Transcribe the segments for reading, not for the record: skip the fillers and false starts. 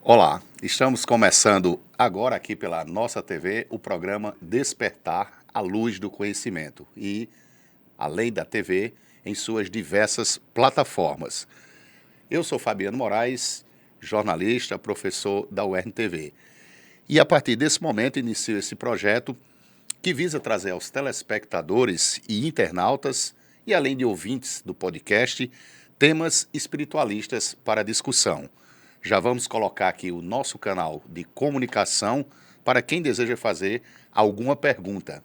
Olá, estamos começando agora aqui pela nossa TV o programa Despertar à Luz do Conhecimento e, além da TV, em suas diversas plataformas. Eu sou Fabiano Moraes, jornalista, professor da UERN-TV. E a partir desse momento inicio esse projeto que visa trazer aos telespectadores e internautas, e além de ouvintes do podcast, temas espiritualistas para discussão. Já vamos colocar aqui o nosso canal de comunicação para quem deseja fazer alguma pergunta.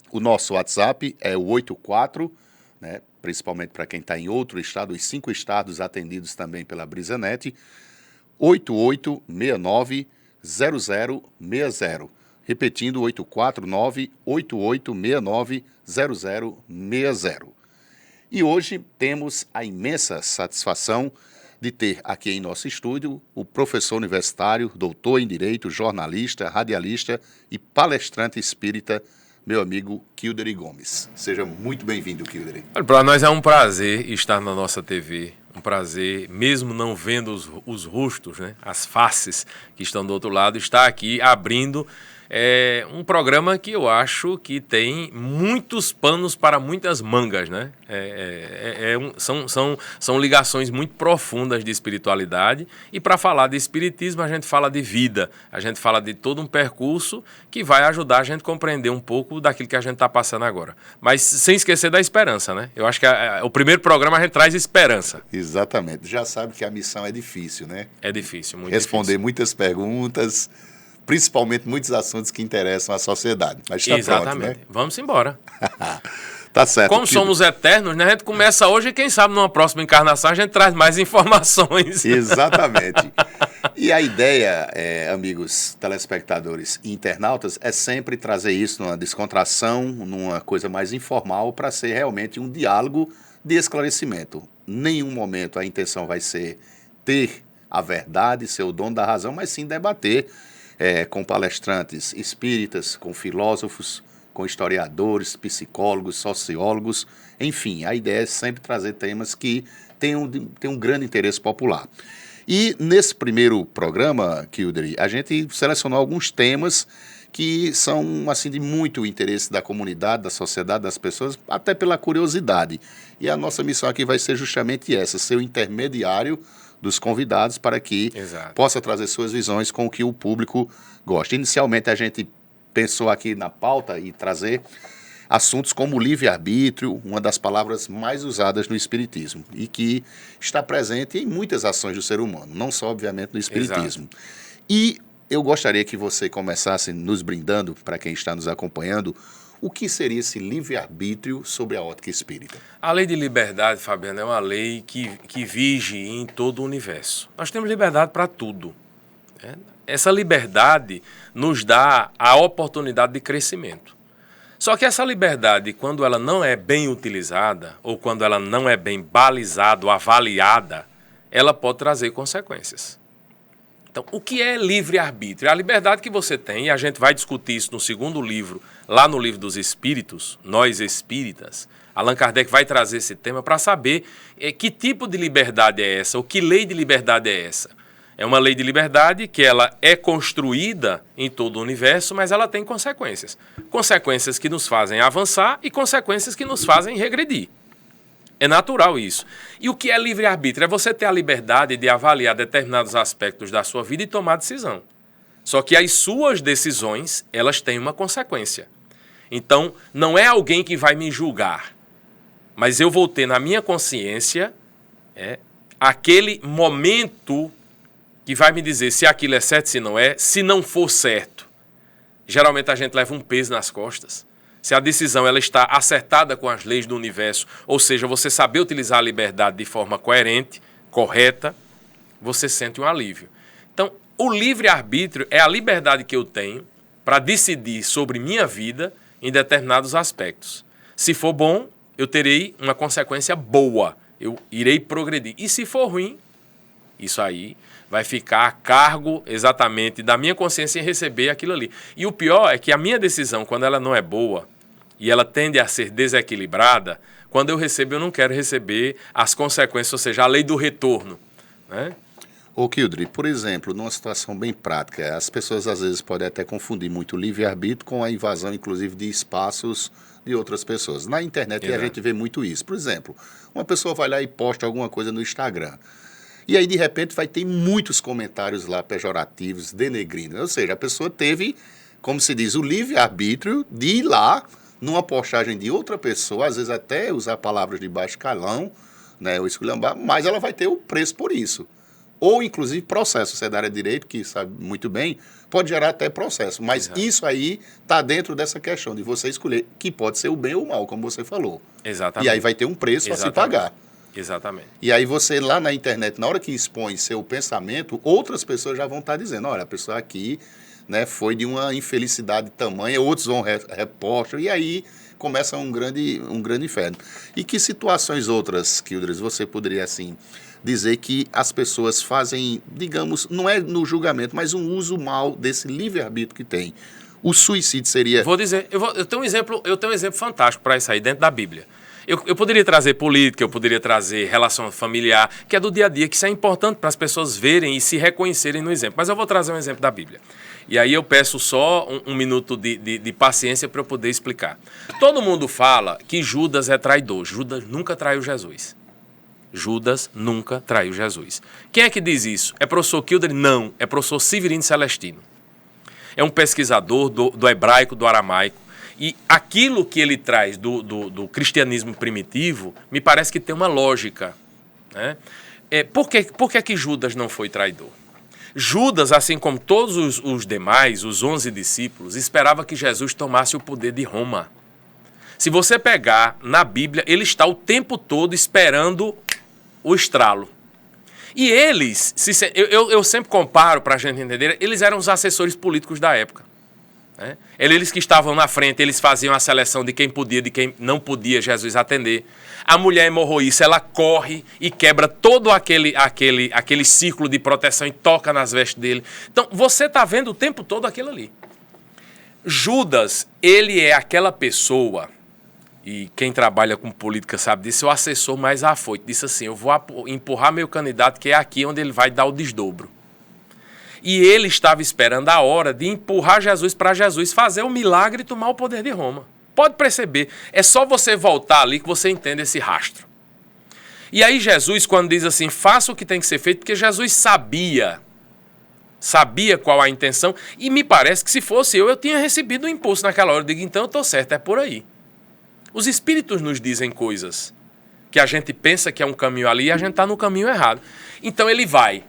O nosso WhatsApp é o 84, principalmente para quem está em outro estado, os 5 estados atendidos também pela BrisaNet, 8869-0060. Repetindo, 849-8869-0060. E hoje temos a imensa satisfação de ter aqui em nosso estúdio o professor universitário, doutor em Direito, jornalista, radialista e palestrante espírita, meu amigo Kildery Gomes. Seja muito bem-vindo, Kildery. Para nós é um prazer estar na nossa TV, um prazer, mesmo não vendo os rostos, as faces que estão do outro lado, estar aqui abrindo um programa que eu acho que tem muitos panos para muitas mangas, São ligações muito profundas de espiritualidade, e para falar de espiritismo a gente fala de vida, a gente fala de todo um percurso que vai ajudar a gente a compreender um pouco daquilo que a gente está passando agora. Mas sem esquecer da esperança, Eu acho que o primeiro programa a gente traz esperança. Exatamente. Já sabe que a missão é difícil, É difícil, muito Responder difícil. Muitas perguntas, principalmente muitos assuntos que interessam à sociedade. Mas está Exatamente. Pronto, Vamos embora. Tá certo. Como somos eternos, a gente começa hoje e quem sabe numa próxima encarnação a gente traz mais informações. Exatamente. E a ideia, amigos telespectadores e internautas, é sempre trazer isso numa descontração, numa coisa mais informal, para ser realmente um diálogo de esclarecimento. Nenhum momento a intenção vai ser ter a verdade, ser o dono da razão, mas sim debater com palestrantes espíritas, com filósofos, com historiadores, psicólogos, sociólogos, enfim, a ideia é sempre trazer temas que têm um grande interesse popular. E nesse primeiro programa, Kildery, a gente selecionou alguns temas que são assim, de muito interesse da comunidade, da sociedade, das pessoas, até pela curiosidade. E a nossa missão aqui vai ser justamente essa, ser o intermediário dos convidados para que possa trazer suas visões com o que o público gosta. Inicialmente a gente pensou aqui na pauta e trazer assuntos como livre-arbítrio, uma das palavras mais usadas no espiritismo e que está presente em muitas ações do ser humano, não só obviamente no espiritismo. E eu gostaria que você começasse nos brindando, para quem está nos acompanhando, o que seria esse livre-arbítrio sobre a ótica espírita? A lei de liberdade, Fabiano, é uma lei que vige em todo o universo. Nós temos liberdade para tudo. Essa liberdade nos dá a oportunidade de crescimento. Só que essa liberdade, quando ela não é bem utilizada, ou quando ela não é bem balizada ou avaliada, ela pode trazer consequências. Então, o que é livre-arbítrio? É a liberdade que você tem, e a gente vai discutir isso no segundo livro, lá no Livro dos Espíritos, Nós Espíritas. Allan Kardec vai trazer esse tema para saber que tipo de liberdade é essa, ou que lei de liberdade é essa. É uma lei de liberdade que ela é construída em todo o universo, mas ela tem consequências. Consequências que nos fazem avançar e consequências que nos fazem regredir. É natural isso. E o que é livre-arbítrio? É você ter a liberdade de avaliar determinados aspectos da sua vida e tomar decisão. Só que as suas decisões, elas têm uma consequência. Então, não é alguém que vai me julgar, mas eu vou ter na minha consciência aquele momento que vai me dizer se aquilo é certo, se não é, se não for certo. Geralmente a gente leva um peso nas costas. Se a decisão ela está acertada com as leis do universo, ou seja, você saber utilizar a liberdade de forma coerente, correta, você sente um alívio. Então, o livre-arbítrio é a liberdade que eu tenho para decidir sobre minha vida em determinados aspectos. Se for bom, eu terei uma consequência boa, eu irei progredir. E se for ruim, isso aí vai ficar a cargo exatamente da minha consciência em receber aquilo ali. E o pior é que a minha decisão, quando ela não é boa e ela tende a ser desequilibrada, quando eu recebo, eu não quero receber as consequências, ou seja, a lei do retorno, né? Ô, Kildre, por exemplo, numa situação bem prática, as pessoas às vezes podem até confundir muito o livre-arbítrio com a invasão, inclusive, de espaços de outras pessoas. Na internet a gente vê muito isso. Por exemplo, uma pessoa vai lá e posta alguma coisa no Instagram. E aí, de repente, vai ter muitos comentários lá pejorativos, denegrindo. Ou seja, a pessoa teve, como se diz, o livre-arbítrio de ir lá numa postagem de outra pessoa, às vezes até usar palavras de baixo calão, né, ou esculhambar, mas ela vai ter o preço por isso. Ou, inclusive, processo. Você é da área de direito, que sabe muito bem, pode gerar até processo. Mas isso aí está dentro dessa questão de você escolher, que pode ser o bem ou o mal, como você falou. Exatamente. E aí vai ter um preço a se pagar. Exatamente. E aí você, lá na internet, na hora que expõe seu pensamento, outras pessoas já vão estar dizendo, olha, a pessoa aqui, né, foi de uma infelicidade tamanha, outros vão repostar, e aí começa um grande inferno. E que situações outras, Kildres, você poderia, assim, dizer que as pessoas fazem, digamos, não é no julgamento, mas um uso mal desse livre-arbítrio que tem? O suicídio seria... Vou dizer, eu tenho um exemplo fantástico para isso aí, dentro da Bíblia. Eu poderia trazer política, eu poderia trazer relação familiar, que é do dia a dia, que isso é importante para as pessoas verem e se reconhecerem no exemplo. Mas eu vou trazer um exemplo da Bíblia. E aí eu peço só um minuto de paciência para eu poder explicar. Todo mundo fala que Judas é traidor. Judas nunca traiu Jesus. Judas nunca traiu Jesus. Quem é que diz isso? É professor Kildre? Não, é professor Severino Celestino. É um pesquisador do hebraico, do aramaico. E aquilo que ele traz do cristianismo primitivo, me parece que tem uma lógica. Né? Por que Judas não foi traidor? Judas, assim como todos os demais, os 11 discípulos, esperava que Jesus tomasse o poder de Roma. Se você pegar na Bíblia, ele está o tempo todo esperando o estralo. E eles, eu sempre comparo para a gente entender, eles eram os assessores políticos da época. Né? Eles que estavam na frente, eles faziam a seleção de quem podia, de quem não podia Jesus atender. A mulher hemorroíça, ela corre e quebra todo aquele círculo de proteção e toca nas vestes dele. Então, você está vendo o tempo todo aquilo ali. Judas, ele é aquela pessoa... E quem trabalha com política sabe disso, o assessor mais afoito disse assim, eu vou empurrar meu candidato, que é aqui onde ele vai dar o desdobro. E ele estava esperando a hora de empurrar Jesus para Jesus fazer o milagre e tomar o poder de Roma. Pode perceber, é só você voltar ali que você entende esse rastro. E aí Jesus, quando diz assim, faça o que tem que ser feito, porque Jesus sabia qual a intenção, e me parece que se fosse eu tinha recebido um impulso naquela hora, eu digo, então eu estou certo, é por aí. Os espíritos nos dizem coisas que a gente pensa que é um caminho ali e a gente está no caminho errado. Então ele vai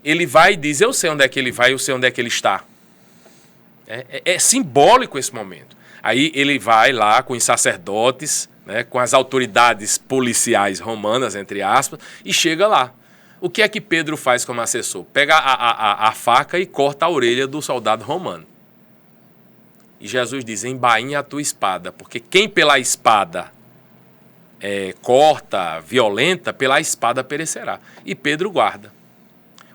e diz, eu sei onde é que ele vai, eu sei onde é que ele está. É simbólico esse momento. Aí ele vai lá com os sacerdotes, né, com as autoridades policiais romanas, entre aspas, e chega lá. O que é que Pedro faz como assessor? Pega a faca e corta a orelha do soldado romano. E Jesus diz, embainha a tua espada, porque quem pela espada corta, violenta, pela espada perecerá. E Pedro guarda.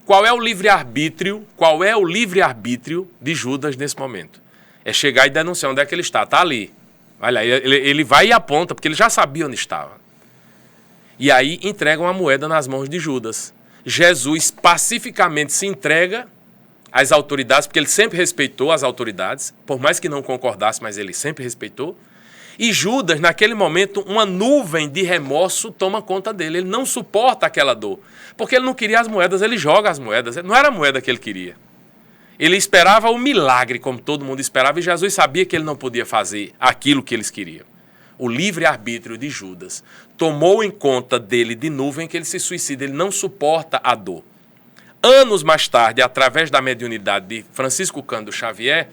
Qual é o livre-arbítrio? Qual é o livre-arbítrio de Judas nesse momento? É chegar e denunciar onde é que ele está. Está ali. Olha, ele vai e aponta, porque ele já sabia onde estava. E aí entregam a moeda nas mãos de Judas. Jesus pacificamente se entrega às autoridades, porque ele sempre respeitou as autoridades, por mais que não concordasse, mas ele sempre respeitou. E Judas, naquele momento, uma nuvem de remorso toma conta dele. Ele não suporta aquela dor, porque ele não queria as moedas, ele joga as moedas. Não era a moeda que ele queria. Ele esperava o milagre, como todo mundo esperava, e Jesus sabia que ele não podia fazer aquilo que eles queriam. O livre-arbítrio de Judas tomou em conta dele de nuvem que ele se suicida, ele não suporta a dor. Anos mais tarde, através da mediunidade de Francisco Cândido Xavier,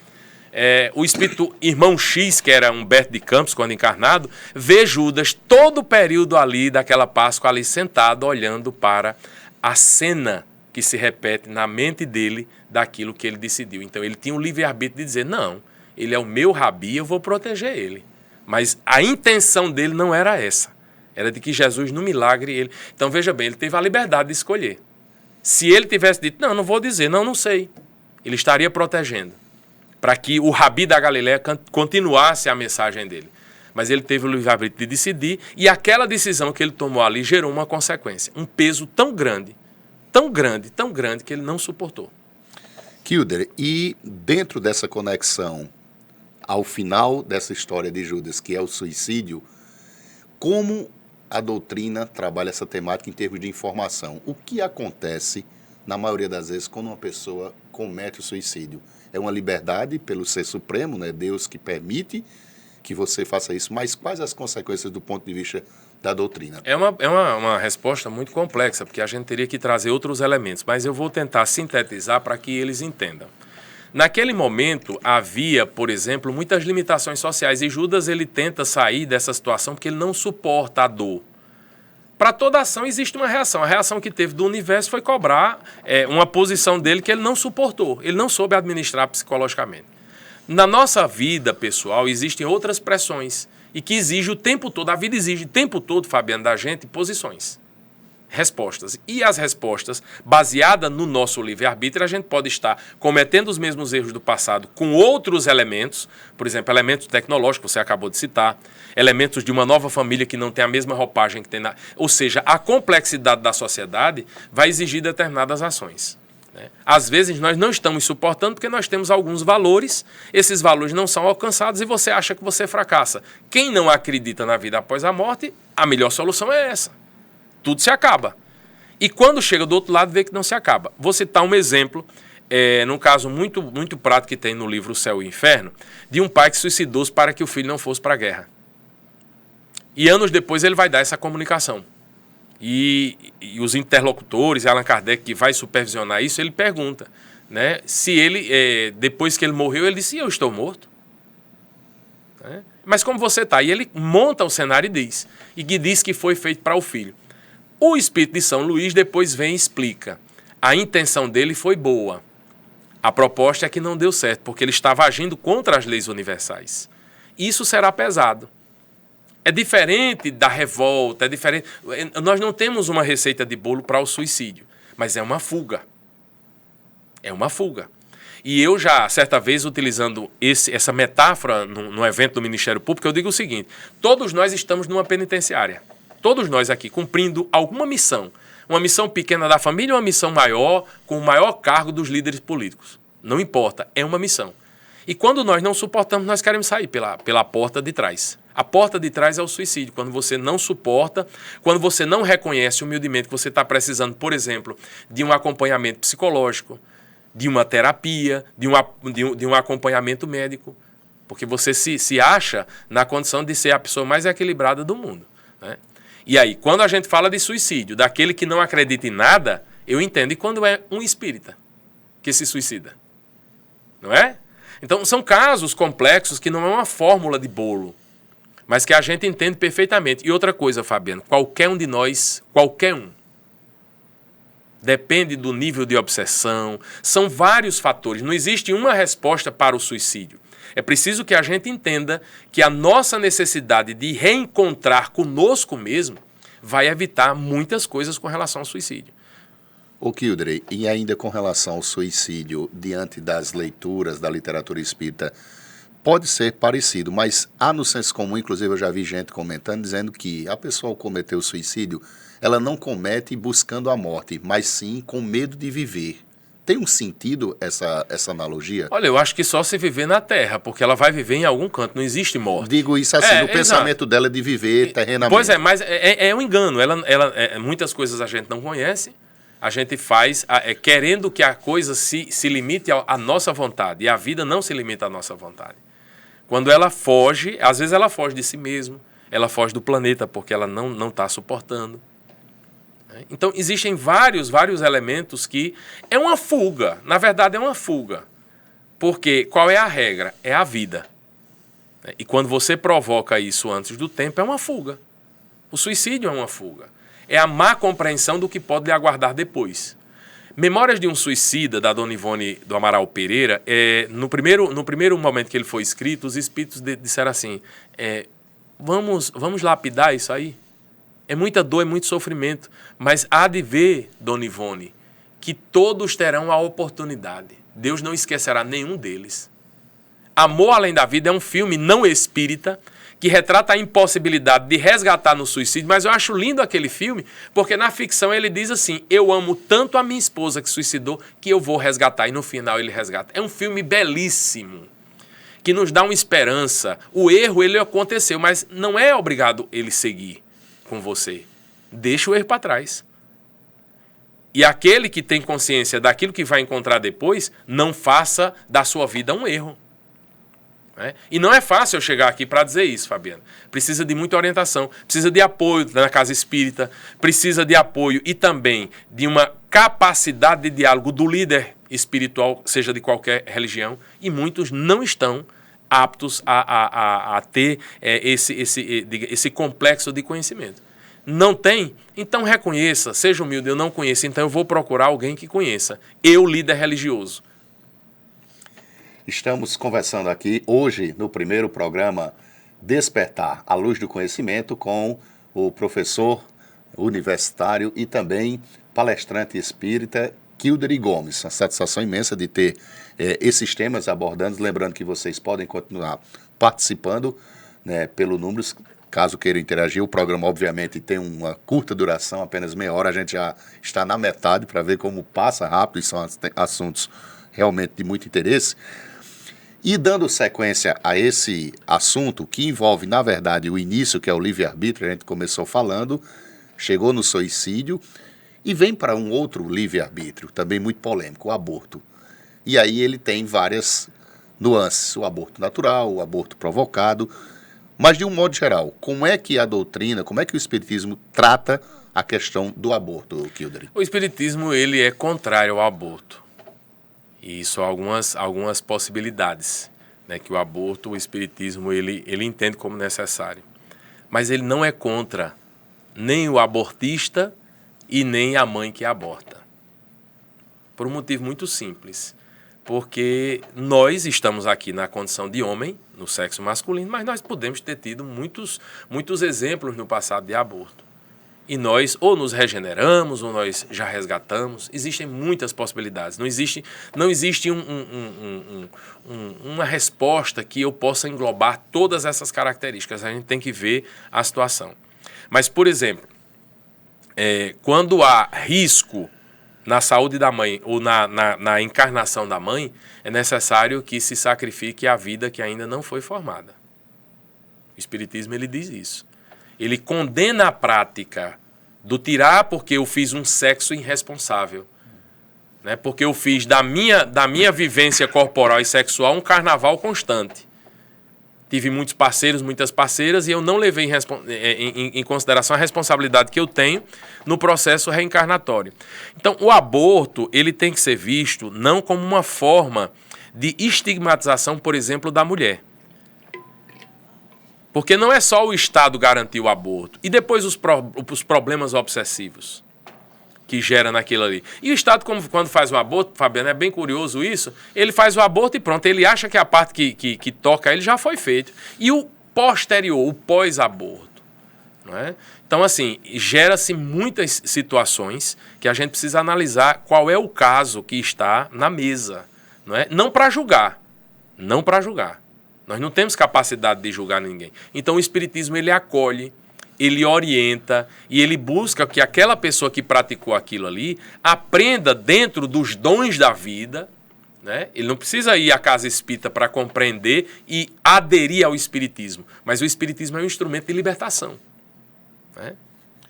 o espírito Irmão X, que era Humberto de Campos, quando encarnado, vê Judas todo o período ali daquela Páscoa, ali sentado, olhando para a cena que se repete na mente dele daquilo que ele decidiu. Então ele tinha o livre-arbítrio de dizer, não, ele é o meu rabi, eu vou proteger ele. Mas a intenção dele não era essa. Era de que Jesus, no milagre, ele... Então veja bem, ele teve a liberdade de escolher. Se ele tivesse dito, não vou dizer, não sei, ele estaria protegendo, para que o Rabi da Galileia continuasse a mensagem dele. Mas ele teve o livre-arbítrio de decidir, e aquela decisão que ele tomou ali gerou uma consequência, um peso tão grande tão grande, que ele não suportou. Kilder, e dentro dessa conexão, ao final dessa história de Judas, que é o suicídio, como a doutrina trabalha essa temática em termos de informação? O que acontece, na maioria das vezes, quando uma pessoa comete o suicídio? É uma liberdade pelo Ser Supremo, né? Deus que permite que você faça isso, mas quais as consequências do ponto de vista da doutrina? É uma resposta muito complexa, porque a gente teria que trazer outros elementos, mas eu vou tentar sintetizar para que eles entendam. Naquele momento, havia, por exemplo, muitas limitações sociais, e Judas ele tenta sair dessa situação porque ele não suporta a dor. Para toda ação existe uma reação. A reação que teve do universo foi cobrar uma posição dele que ele não suportou, ele não soube administrar psicologicamente. Na nossa vida pessoal existem outras pressões e que exigem o tempo todo, a vida exige o tempo todo, Fabiano, da gente, posições. Respostas. E as respostas, baseadas no nosso livre-arbítrio, a gente pode estar cometendo os mesmos erros do passado com outros elementos, por exemplo, elementos tecnológicos, que você acabou de citar, elementos de uma nova família que não tem a mesma roupagem que tem na... Ou seja, a complexidade da sociedade vai exigir determinadas ações. Né? Às vezes nós não estamos suportando porque nós temos alguns valores, esses valores não são alcançados e você acha que você fracassa. Quem não acredita na vida após a morte, a melhor solução é essa. Tudo se acaba. E quando chega do outro lado, vê que não se acaba. Vou citar um exemplo, num caso muito, muito prático que tem no livro O Céu e o Inferno, de um pai que suicidou-se para que o filho não fosse para a guerra. E anos depois ele vai dar essa comunicação. E os interlocutores, Allan Kardec, que vai supervisionar isso, ele pergunta, né, se ele, depois que ele morreu, ele disse, eu estou morto. Né? Mas como você está? E ele monta o cenário e diz que foi feito para o filho. O espírito de São Luís depois vem e explica. A intenção dele foi boa. A proposta é que não deu certo, porque ele estava agindo contra as leis universais. Isso será pesado. É diferente da revolta, é diferente. Nós não temos uma receita de bolo para o suicídio, mas é uma fuga. É uma fuga. E eu já, certa vez, utilizando essa metáfora no evento do Ministério Público, eu digo o seguinte, todos nós estamos numa penitenciária. Todos nós aqui cumprindo alguma missão, uma missão pequena da família ou uma missão maior, com o maior cargo dos líderes políticos. Não importa, é uma missão. E quando nós não suportamos, nós queremos sair pela porta de trás. A porta de trás é o suicídio, quando você não suporta, quando você não reconhece humildemente que você está precisando, por exemplo, de um acompanhamento psicológico, de uma terapia, de um acompanhamento médico, porque você se acha na condição de ser a pessoa mais equilibrada do mundo, né? E aí, quando a gente fala de suicídio, daquele que não acredita em nada, eu entendo. E quando é um espírita que se suicida? Não é? Então, são casos complexos que não é uma fórmula de bolo, mas que a gente entende perfeitamente. E outra coisa, Fabiano, qualquer um de nós, qualquer um, depende do nível de obsessão, são vários fatores. Não existe uma resposta para o suicídio. É preciso que a gente entenda que a nossa necessidade de reencontrar conosco mesmo vai evitar muitas coisas com relação ao suicídio. Ô Kildrey, e ainda com relação ao suicídio, diante das leituras da literatura espírita, pode ser parecido, mas há no senso comum, inclusive eu já vi gente comentando, dizendo que a pessoa ao cometer o suicídio, ela não comete buscando a morte, mas sim com medo de viver. Tem um sentido essa analogia? Olha, eu acho que só se viver na Terra, porque ela vai viver em algum canto, não existe morte. Digo isso assim, o pensamento dela é de viver terrenamente. Pois é, mas é um engano. Muitas coisas a gente não conhece, a gente faz querendo que a coisa se limite à nossa vontade, e a vida não se limita à nossa vontade. Quando ela foge, às vezes ela foge de si mesma, ela foge do planeta porque ela não está suportando. Então, existem vários elementos que é uma fuga. Na verdade, é uma fuga. Porque qual é a regra? É a vida. E quando você provoca isso antes do tempo, é uma fuga. O suicídio é uma fuga. É a má compreensão do que pode lhe aguardar depois. Memórias de um Suicida, da Dona Ivone do Amaral Pereira, no primeiro momento que ele foi escrito, os espíritos disseram assim, vamos lapidar isso aí? É muita dor, é muito sofrimento, mas há de ver, Dona Ivone, que todos terão a oportunidade. Deus não esquecerá nenhum deles. Amor Além da Vida é um filme não espírita que retrata a impossibilidade de resgatar no suicídio, mas eu acho lindo aquele filme, porque na ficção ele diz assim, eu amo tanto a minha esposa que suicidou, que eu vou resgatar, e no final ele resgata. É um filme belíssimo, que nos dá uma esperança. O erro, ele aconteceu, mas não é obrigado ele seguir com você. Deixa o erro para trás. E aquele que tem consciência daquilo que vai encontrar depois, não faça da sua vida um erro. Né? E não é fácil eu chegar aqui para dizer isso, Fabiano. Precisa de muita orientação, precisa de apoio na casa espírita, precisa de apoio e também de uma capacidade de diálogo do líder espiritual, seja de qualquer religião, e muitos não estão aptos a ter esse complexo de conhecimento. Não tem? Então reconheça, seja humilde, eu não conheço, então eu vou procurar alguém que conheça. Eu, líder religioso. Estamos conversando aqui hoje no primeiro programa Despertar à Luz do Conhecimento com o professor universitário e também palestrante espírita Kildare Gomes. Uma satisfação imensa de ter esses temas abordando. Lembrando que vocês podem continuar participando, né, pelo números. Caso queira interagir, o programa obviamente tem uma curta duração, apenas meia hora, a gente já está na metade para ver como passa rápido e são assuntos realmente de muito interesse. E dando sequência a esse assunto, que envolve, na verdade, o início, que é o livre-arbítrio, a gente começou falando, chegou no suicídio e vem para um outro livre-arbítrio, também muito polêmico, o aborto. E aí ele tem várias nuances, o aborto natural, o aborto provocado. Mas, de um modo geral, como é que a doutrina, como é que o Espiritismo trata a questão do aborto, Kildare? O Espiritismo, ele é contrário ao aborto. E isso há algumas possibilidades, né, que o aborto, o Espiritismo, ele entende como necessário. Mas ele não é contra nem o abortista e nem a mãe que aborta. Por um motivo muito simples. Porque nós estamos aqui na condição de homem, no sexo masculino, mas nós podemos ter tido muitos exemplos no passado de aborto. E nós ou nos regeneramos, ou nós já resgatamos. Existem muitas possibilidades. Não existe uma resposta que eu possa englobar todas essas características. A gente tem que ver a situação. Mas, por exemplo, quando há risco na saúde da mãe ou na encarnação da mãe, é necessário que se sacrifique a vida que ainda não foi formada. O Espiritismo, ele diz isso. Ele condena a prática do tirar porque eu fiz um sexo irresponsável. Né? Porque eu fiz da minha vivência corporal e sexual um carnaval constante. Tive muitos parceiros, muitas parceiras, e eu não levei em consideração a responsabilidade que eu tenho no processo reencarnatório. Então, o aborto, ele tem que ser visto não como uma forma de estigmatização, por exemplo, da mulher. Porque não é só o Estado garantir o aborto, e depois os problemas obsessivos que gera naquilo ali. E o Estado, quando faz o aborto, Fabiano, é bem curioso isso, ele faz o aborto e pronto, ele acha que a parte que toca ele já foi feita. E o posterior, o pós-aborto, não é? Então, assim, gera-se muitas situações que a gente precisa analisar qual é o caso que está na mesa, não é? Não para julgar, não para julgar. Nós não temos capacidade de julgar ninguém. Então, o Espiritismo, ele acolhe, ele orienta e ele busca que aquela pessoa que praticou aquilo ali aprenda dentro dos dons da vida, né? Ele não precisa ir à casa espírita para compreender e aderir ao Espiritismo, mas o Espiritismo é um instrumento de libertação. Né?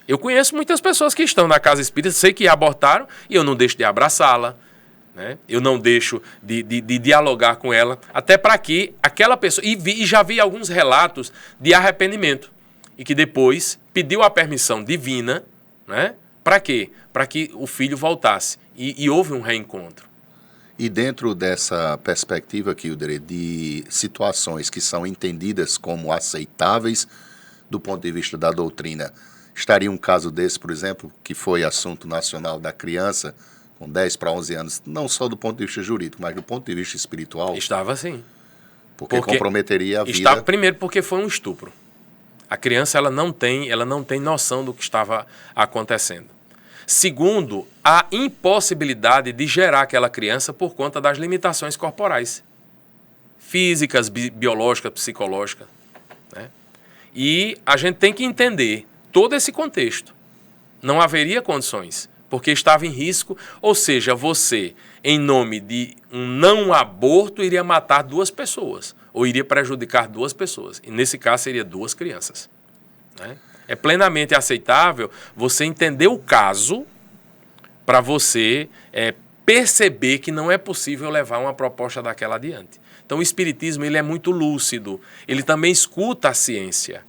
Eu conheço muitas pessoas que estão na casa espírita, sei que abortaram e eu não deixo de abraçá-la, né? Eu não deixo de dialogar com ela, até para que aquela pessoa... E já vi alguns relatos de arrependimento. E que depois pediu a permissão divina, né? Para quê? Para que o filho voltasse. E houve um reencontro. E dentro dessa perspectiva, Kildare, de situações que são entendidas como aceitáveis do ponto de vista da doutrina, estaria um caso desse, por exemplo, que foi assunto nacional da criança, com 10 para 11 anos, não só do ponto de vista jurídico, mas do ponto de vista espiritual? Estava sim. Porque comprometeria a vida. Primeiro porque foi um estupro. A criança ela não tem noção do que estava acontecendo. Segundo, a impossibilidade de gerar aquela criança por conta das limitações corporais. Físicas, biológicas, psicológicas. Né? E a gente tem que entender todo esse contexto. Não haveria condições, porque estava em risco, ou seja, você, em nome de um não aborto, iria matar 2 pessoas, ou iria prejudicar 2 pessoas. E nesse caso seria 2 crianças. Né? É plenamente aceitável você entender o caso para você perceber que não é possível levar uma proposta daquela adiante. Então o espiritismo ele é muito lúcido, ele também escuta a ciência.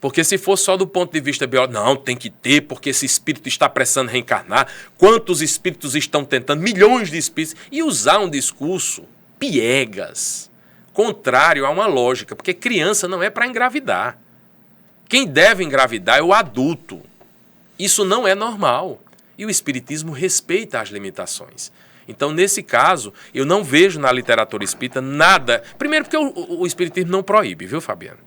Porque se for só do ponto de vista biológico, não, tem que ter, porque esse espírito está precisando reencarnar, quantos espíritos estão tentando, milhões de espíritos, e usar um discurso piegas, contrário a uma lógica, porque criança não é para engravidar. Quem deve engravidar é o adulto. Isso não é normal. E o espiritismo respeita as limitações. Então, nesse caso, eu não vejo na literatura espírita nada... Primeiro porque o espiritismo não proíbe, viu, Fabiano?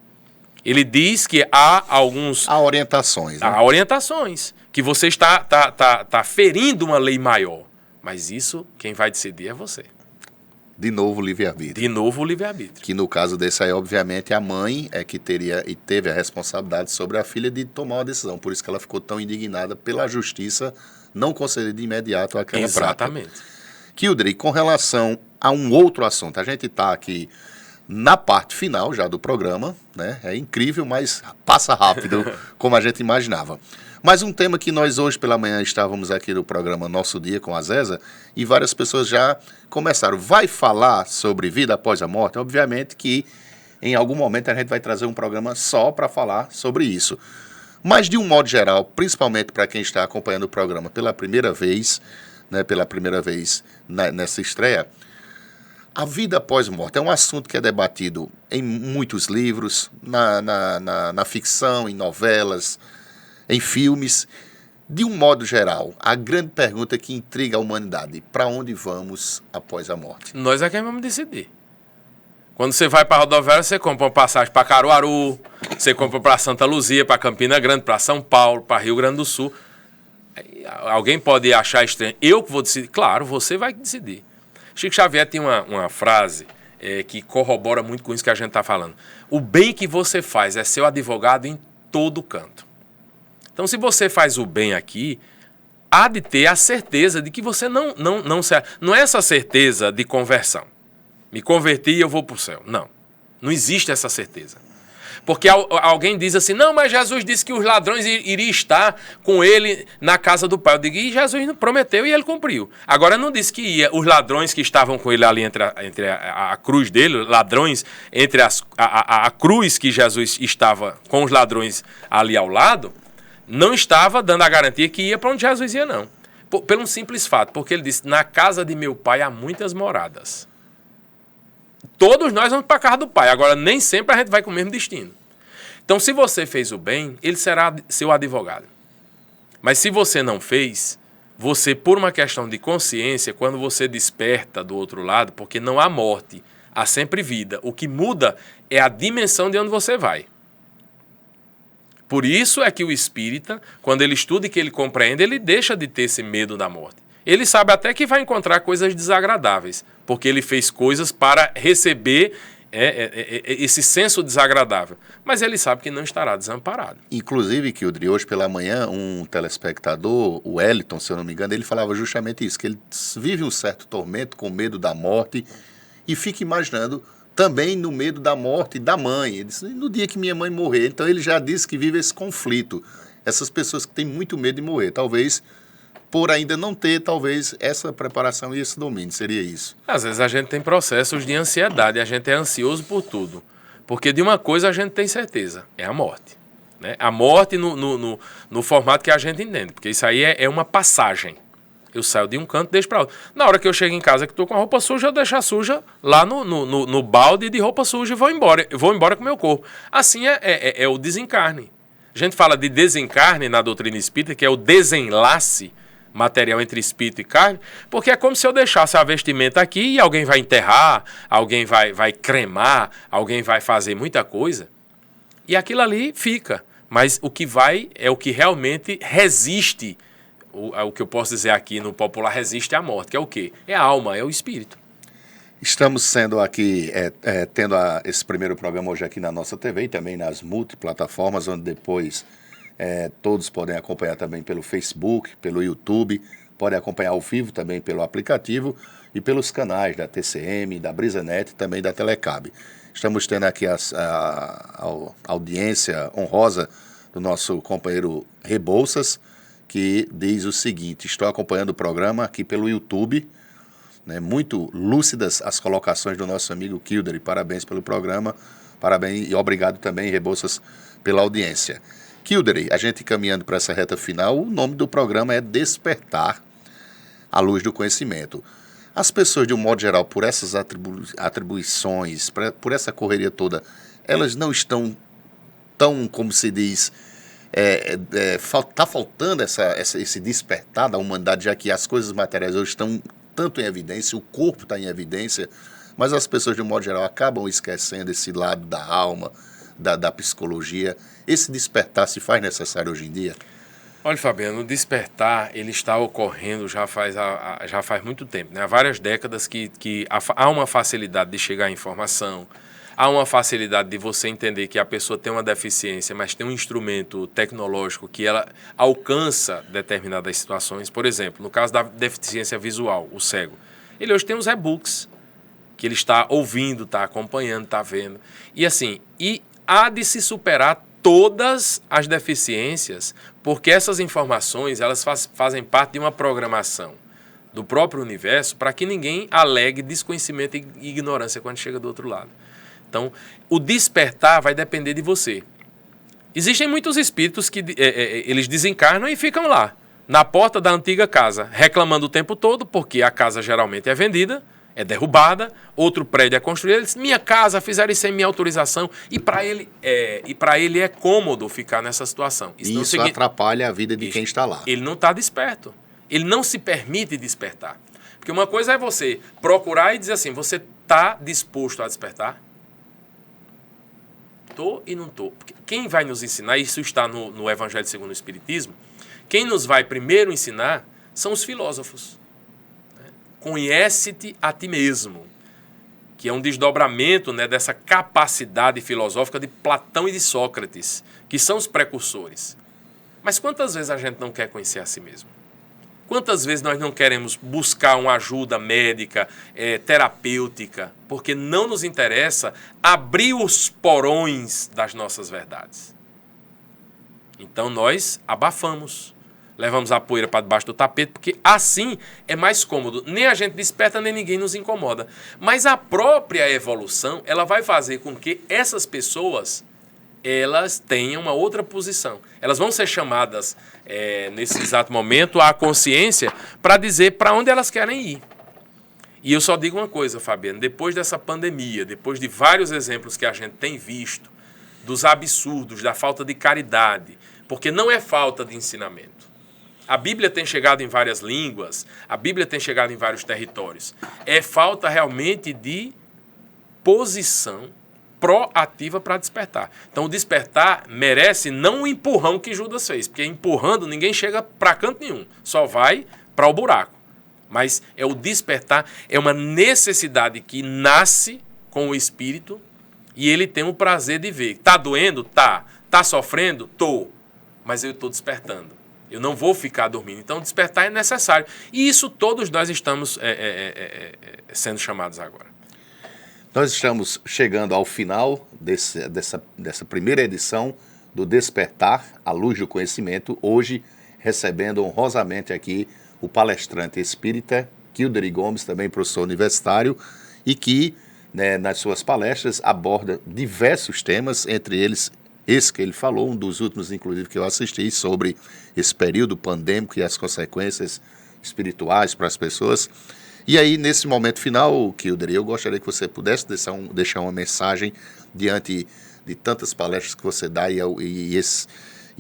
Ele diz que há alguns... Há orientações, né? Há orientações, que você está ferindo uma lei maior. Mas isso, quem vai decidir é você. De novo, o livre-arbítrio. De novo, o livre-arbítrio. Que no caso desse aí, obviamente, a mãe é que teria e teve a responsabilidade sobre a filha de tomar uma decisão. Por isso que ela ficou tão indignada pela justiça não conceder de imediato aquela Exatamente. prática. Kildrey, com relação a um outro assunto, a gente está aqui na parte final já do programa, né? É incrível, mas passa rápido, como a gente imaginava. Mas um tema que nós hoje pela manhã estávamos aqui no programa Nosso Dia com a Zéza, e várias pessoas já começaram. Vai falar sobre vida após a morte? Obviamente que em algum momento a gente vai trazer um programa só para falar sobre isso. Mas de um modo geral, principalmente para quem está acompanhando o programa pela primeira vez, né, nessa estreia, a vida após a morte é um assunto que é debatido em muitos livros, na ficção, em novelas, em filmes. De um modo geral, a grande pergunta que intriga a humanidade: para onde vamos após a morte? Nós é quem vamos decidir. Quando você vai para a rodoviária, você compra uma passagem para Caruaru, você compra para Santa Luzia, para Campina Grande, para São Paulo, para Rio Grande do Sul. Alguém pode achar estranho. Eu que vou decidir? Claro, você vai decidir. Chico Xavier tem uma frase que corrobora muito com isso que a gente está falando. O bem que você faz é seu advogado em todo canto. Então, se você faz o bem aqui, há de ter a certeza de que você não é essa certeza de conversão. Me converti e eu vou para o céu. Não. Não existe essa certeza. Porque alguém diz assim, não, mas Jesus disse que os ladrões iriam estar com ele na casa do Pai. Eu digo, e Jesus prometeu e ele cumpriu. Agora não disse que os ladrões que estavam com ele ali entre a cruz dele, ladrões, entre a cruz que Jesus estava com os ladrões ali ao lado, não estava dando a garantia que ia para onde Jesus ia, não. Pelo um simples fato, porque ele disse, na casa de meu Pai há muitas moradas. Todos nós vamos para a casa do Pai. Agora, nem sempre a gente vai com o mesmo destino. Então, se você fez o bem, ele será seu advogado. Mas se você não fez, você, por uma questão de consciência, quando você desperta do outro lado, porque não há morte, há sempre vida. O que muda é a dimensão de onde você vai. Por isso é que o espírita, quando ele estuda e que ele compreende, ele deixa de ter esse medo da morte. Ele sabe até que vai encontrar coisas desagradáveis, porque ele fez coisas para receber esse senso desagradável. Mas ele sabe que não estará desamparado. Inclusive, Kildrey, hoje pela manhã, um telespectador, o Wellington, se eu não me engano, ele falava justamente isso, que ele vive um certo tormento com medo da morte e fica imaginando também no medo da morte da mãe. Ele disse, no dia que minha mãe morrer. Então ele já disse que vive esse conflito. Essas pessoas que têm muito medo de morrer, talvez por ainda não ter, talvez, essa preparação e esse domínio, seria isso. Às vezes a gente tem processos de ansiedade, a gente é ansioso por tudo. Porque de uma coisa a gente tem certeza, é a morte. Né? A morte no formato que a gente entende, porque isso aí é uma passagem. Eu saio de um canto e deixo para outro. Na hora que eu chego em casa que estou com a roupa suja, eu deixo a suja lá no balde de roupa suja e vou embora. Eu vou embora com o meu corpo. Assim é o desencarne. A gente fala de desencarne na doutrina espírita, que é o desenlace material entre espírito e carne, porque é como se eu deixasse a vestimenta aqui e alguém vai enterrar, alguém vai cremar, alguém vai fazer muita coisa, e aquilo ali fica. Mas o que vai é o que realmente resiste, o que eu posso dizer aqui no popular, resiste à morte, que é o quê? É a alma, é o espírito. Estamos sendo aqui, tendo esse primeiro programa hoje aqui na nossa TV e também nas multiplataformas, onde depois todos podem acompanhar também pelo Facebook, pelo YouTube, podem acompanhar ao vivo também pelo aplicativo e pelos canais da TCM, da BrisaNet e também da Telecab. Estamos tendo aqui a audiência honrosa do nosso companheiro Rebouças, que diz o seguinte: estou acompanhando o programa aqui pelo YouTube, né, muito lúcidas as colocações do nosso amigo Kilder, parabéns pelo programa, parabéns e obrigado também, Rebouças, pela audiência. Kilder, a gente caminhando para essa reta final, o nome do programa é Despertar à Luz do Conhecimento. As pessoas, de um modo geral, por essas atribuições, por essa correria toda, elas não estão tão, como se diz, está faltando esse despertar da humanidade, já que as coisas materiais hoje estão tanto em evidência, o corpo está em evidência, mas as pessoas, de um modo geral, acabam esquecendo esse lado da alma, da psicologia. Esse despertar se faz necessário hoje em dia? Olha, Fabiano, o despertar ele está ocorrendo já faz muito tempo, né? Há várias décadas que há uma facilidade de chegar à informação, há uma facilidade de você entender que a pessoa tem uma deficiência, mas tem um instrumento tecnológico que ela alcança determinadas situações. Por exemplo, no caso da deficiência visual, o cego, ele hoje tem os e-books, que ele está ouvindo, está acompanhando, está vendo. E assim, há de se superar todas as deficiências, porque essas informações elas fazem parte de uma programação do próprio universo para que ninguém alegue desconhecimento e ignorância quando chega do outro lado. Então, o despertar vai depender de você. Existem muitos espíritos que eles desencarnam e ficam lá, na porta da antiga casa, reclamando o tempo todo, porque a casa geralmente é vendida, é derrubada, outro prédio é construído. Ele diz: minha casa, fizeram isso sem minha autorização. E para ele é cômodo ficar nessa situação. Isso atrapalha a vida de quem está lá. Ele não está desperto. Ele não se permite despertar. Porque uma coisa é você procurar e dizer assim: você está disposto a despertar? Estou e não estou. Quem vai nos ensinar, isso está no Evangelho segundo o Espiritismo, quem nos vai primeiro ensinar são os filósofos. Conhece-te a ti mesmo, que é um desdobramento, né, dessa capacidade filosófica de Platão e de Sócrates, que são os precursores. Mas quantas vezes a gente não quer conhecer a si mesmo? Quantas vezes nós não queremos buscar uma ajuda médica, terapêutica, porque não nos interessa abrir os porões das nossas verdades? Então nós abafamos. Levamos a poeira para debaixo do tapete, porque assim é mais cômodo. Nem a gente desperta, nem ninguém nos incomoda. Mas a própria evolução, ela vai fazer com que essas pessoas, elas tenham uma outra posição. Elas vão ser chamadas, nesse exato momento, à consciência para dizer para onde elas querem ir. E eu só digo uma coisa, Fabiano, depois dessa pandemia, depois de vários exemplos que a gente tem visto, dos absurdos, da falta de caridade, porque não é falta de ensinamento. A Bíblia tem chegado em várias línguas, a Bíblia tem chegado em vários territórios. É falta realmente de posição proativa para despertar. Então o despertar merece não o empurrão que Judas fez, porque empurrando ninguém chega para canto nenhum, só vai para o buraco. Mas é o despertar, é uma necessidade que nasce com o espírito e ele tem o prazer de ver. Está doendo? Tá. Está sofrendo? Tô. Mas eu estou despertando. Eu não vou ficar dormindo. Então, despertar é necessário. E isso todos nós estamos sendo chamados agora. Nós estamos chegando ao final dessa primeira edição do Despertar à Luz do Conhecimento. Hoje, recebendo honrosamente aqui o palestrante espírita Kilder Gomes, também professor universitário, e que, né, nas suas palestras, aborda diversos temas, entre eles esse que ele falou, um dos últimos, inclusive, que eu assisti, sobre esse período pandêmico e as consequências espirituais para as pessoas. E aí, nesse momento final, Kilder, eu gostaria que você pudesse deixar uma mensagem diante de tantas palestras que você dá e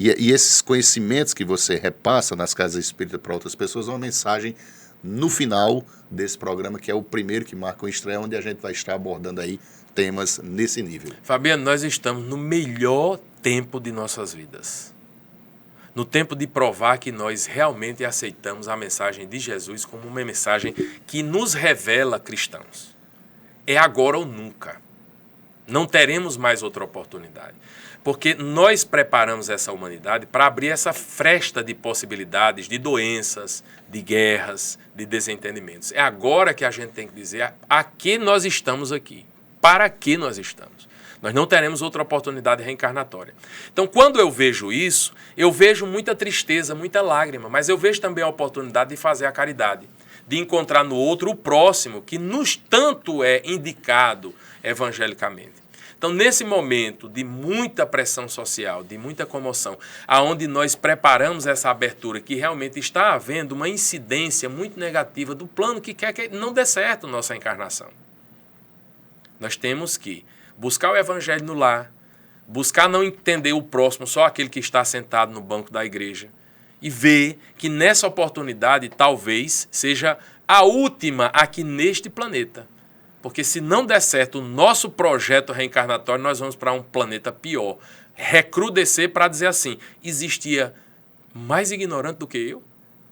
esses conhecimentos que você repassa nas casas espíritas para outras pessoas, uma mensagem no final desse programa, que é o primeiro que marca o estreia, onde a gente vai estar abordando aí temas nesse nível. Fabiano, nós estamos no melhor tempo de nossas vidas. No tempo de provar que nós realmente aceitamos a mensagem de Jesus como uma mensagem que nos revela cristãos. é agora ou nunca. Não teremos mais outra oportunidade. Porque nós preparamos essa humanidade para abrir essa fresta de possibilidades, de doenças, de guerras, de desentendimentos. É agora que a gente tem que dizer a que nós estamos aqui, para que nós estamos. Nós não teremos outra oportunidade reencarnatória. Então, quando eu vejo isso, eu vejo muita tristeza, muita lágrima, mas eu vejo também a oportunidade de fazer a caridade, de encontrar no outro o próximo, que nos tanto é indicado evangelicamente. Então, nesse momento de muita pressão social, de muita comoção, aonde nós preparamos essa abertura, que realmente está havendo uma incidência muito negativa do plano que quer que não dê certo nossa encarnação. Nós temos que buscar o evangelho no lar, buscar não entender o próximo, só aquele que está sentado no banco da igreja, e ver que nessa oportunidade talvez seja a última aqui neste planeta. Porque se não der certo o nosso projeto reencarnatório, nós vamos para um planeta pior. Recrudescer para dizer assim, existia mais ignorante do que eu?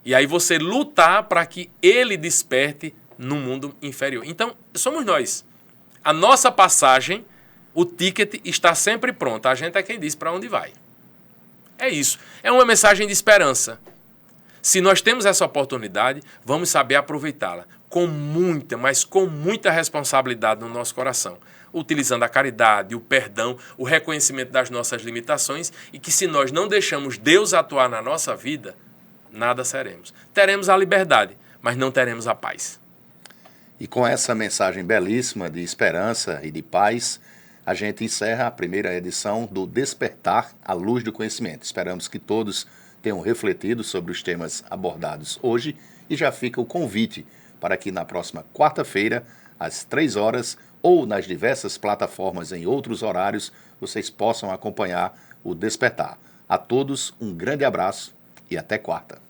E aí você lutar para que ele desperte no mundo inferior. Então, somos nós. A nossa passagem, o ticket está sempre pronto. A gente é quem diz para onde vai. É isso. É uma mensagem de esperança. Se nós temos essa oportunidade, vamos saber aproveitá-la com muita, mas com muita responsabilidade no nosso coração, utilizando a caridade, o perdão, o reconhecimento das nossas limitações e que se nós não deixamos Deus atuar na nossa vida, nada seremos. Teremos a liberdade, mas não teremos a paz. E com essa mensagem belíssima de esperança e de paz, a gente encerra a primeira edição do Despertar à Luz do Conhecimento. Esperamos que todos tenham refletido sobre os temas abordados hoje e já fica o convite para que na próxima quarta-feira, às 3 horas, ou nas diversas plataformas em outros horários, vocês possam acompanhar o Despertar. A todos, um grande abraço e até quarta.